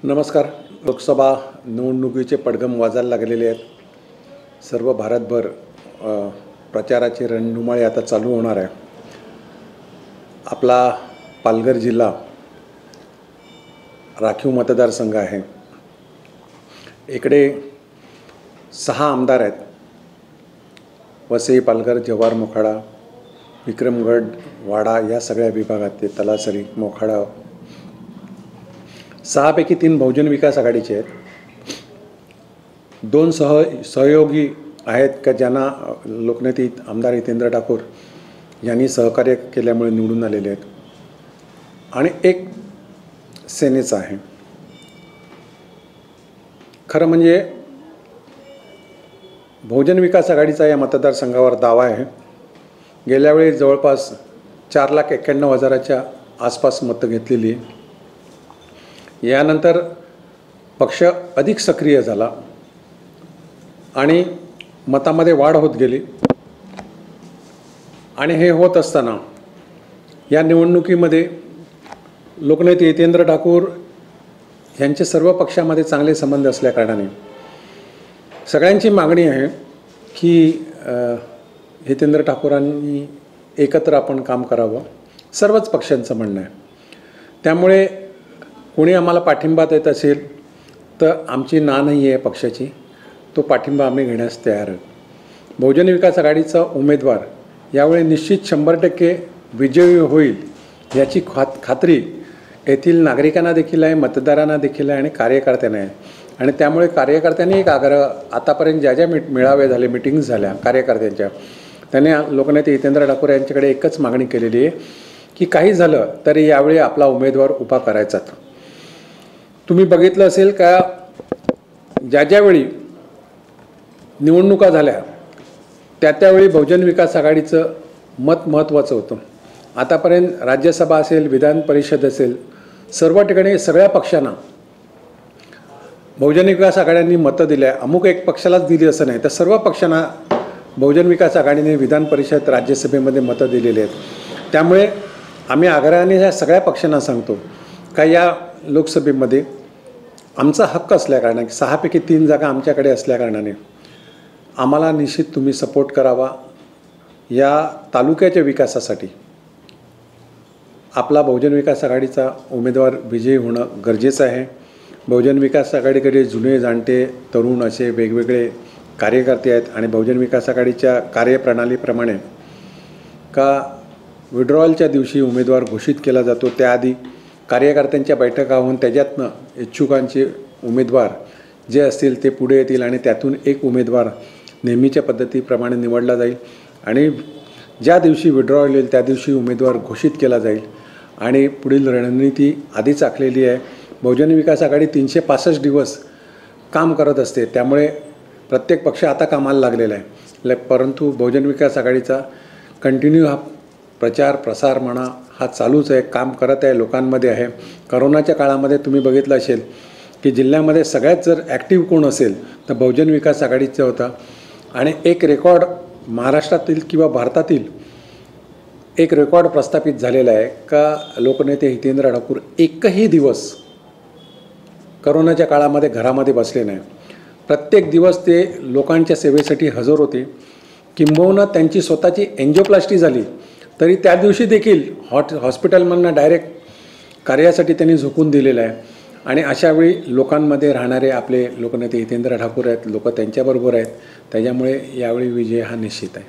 नमस्कार. लोकसभा निवडणुकीचे पडघम वाजायला लागलेले आहेत. सर्व भारतभर प्रचाराची रणधुमाळी आता चालू होणार आहे. आपला पालघर जिल्हा राखीव मतदारसंघ आहे. इकडे 6 आमदार आहेत. वसई, पालघर, जव्हार, मोखाडा, विक्रमगड, वाडा या सगळ्या विभागात ते तलासरी, मोखाडा 6 पैकी 3 बहुजन विकास आघाडीचे आहेत. 2 सहयोगी आहेत का ज्यांना लोकनेते आमदार हितेंद्र ठाकूर यांनी सहकार्य केल्यामुळे निवडून आलेले आहेत, आणि एक सेनेचा आहे. खरं म्हणजे बहुजन विकास आघाडीचा या मतदारसंघावर दावा आहे. गेल्या वेळी जवळपास 4,91,000च्या आसपास मतं घेतलेली आहे. यानंतर पक्ष अधिक सक्रिय झाला आणि मतामध्ये वाढ होत गेली. आणि हे होत असताना या निवडणुकीमध्ये लोकनेते हितेंद्र ठाकूर यांचे सर्व पक्षामध्ये चांगले संबंध असल्याकारणाने सगळ्यांची मागणी आहे की हितेंद्र ठाकूरांनी एकत्र आपण काम करावं. सर्वच पक्षांचं म्हणणं आहे. त्यामुळे कोणी आम्हाला पाठिंबा देत असेल तर आमची ना नाही आहे पक्षाची, तो पाठिंबा आम्ही घेण्यास तयार आहोत. बहुजन विकास आघाडीचा उमेदवार यावेळी निश्चित 100% विजयी होईल याची खात्री येथील नागरिकांना देखील आहे, मतदारांना देखील आहे आणि कार्यकर्त्यांना आहे. आणि त्यामुळे कार्यकर्त्यांनी एक आग्रह, आतापर्यंत ज्या मेळावे झाले, मिटिंग्स झाल्या कार्यकर्त्यांच्या, त्याने लोकनेते हितेंद्र ठाकूर यांच्याकडे एकच मागणी केलेली आहे की काही झालं तरी यावेळी आपला उमेदवार उभा करायचाच. तुम्ही बघितलं असेल का, ज्यावेळी निवडणुका झाल्या त्यावेळी बहुजन विकास आघाडीचं मत महत्त्वाचं होतं. आतापर्यंत राज्यसभा असेल, विधान परिषद असेल, सर्व ठिकाणी सगळ्या पक्षांना बहुजन विकास आघाड्यांनी मतं दिली आहे. अमुक एक पक्षालाच दिली असं नाही, तर सर्व पक्षांना बहुजन विकास आघाडीने विधान परिषद, राज्यसभेमध्ये मतं दिलेली आहेत. त्यामुळे आम्ही आग्रहाने या सगळ्या पक्षांना सांगतो का या लोकसभेमध्ये आमचा हक्क असल्याकारणाने 6 पैकी 3 जागा आमच्याकडे असल्याकारणाने आम्हाला निश्चित तुम्ही सपोर्ट करावा. या तालुक्याच्या विकासासाठी आपला बहुजन विकास आघाडीचा उमेदवार विजयी होणं गरजेचं आहे. बहुजन विकास आघाडीकडे जुने, जाणते, तरुण असे वेगवेगळे कार्यकर्ते आहेत. आणि बहुजन विकास आघाडीच्या कार्यप्रणालीप्रमाणे का विड्रॉवलच्या दिवशी उमेदवार घोषित केला जातो, त्याआधी कार्यकर्त्यांच्या बैठका होऊन त्याच्यातनं इच्छुकांचे उमेदवार जे असतील ते पुढे येतील आणि त्यातून एक उमेदवार नेहमीच्या पद्धतीप्रमाणे निवडला जाईल. आणि ज्या दिवशी विड्रॉवल येईल त्या दिवशी उमेदवार घोषित केला जाईल. आणि पुढील रणनीती आधीच आखलेली आहे. बहुजन विकास आघाडी 365 दिवस काम करत असते, त्यामुळे प्रत्येक पक्ष आता कामाला लागलेला आहे. परंतु बहुजन विकास आघाडीचा कंटिन्यू हा प्रचार प्रसार म्हणा हा चालूच आहे, काम करत आहे, लोकांमध्ये आहे. करोनाच्या काळामध्ये तुम्ही बघितलं असेल की जिल्ह्यामध्ये सगळ्यात जर ॲक्टिव्ह कोण असेल तर बहुजन विकास आघाडीचं होता. आणि एक रेकॉर्ड महाराष्ट्रातील किंवा भारतातील एक रेकॉर्ड प्रस्थापित झालेला आहे का लोकनेते हितेंद्र ठाकूर एकही दिवस करोनाच्या काळामध्ये घरामध्ये बसले नाही. प्रत्येक दिवस ते लोकांच्या सेवेसाठी हजर होते. किंबहुना त्यांची स्वतःची एन्जिओप्लास्टी झाली तरी त्या दिवशी देखील हॉस्पिटलमधनं डायरेक्ट कार्यासाठी त्यांनी झोकून दिलेलं आहे. आणि अशावेळी लोकांमध्ये राहणारे आपले लोकनेते हितेंद्र ठाकूर आहेत, लोक त्यांच्याबरोबर आहेत. त्याच्यामुळे यावेळी विजय हा निश्चित आहे.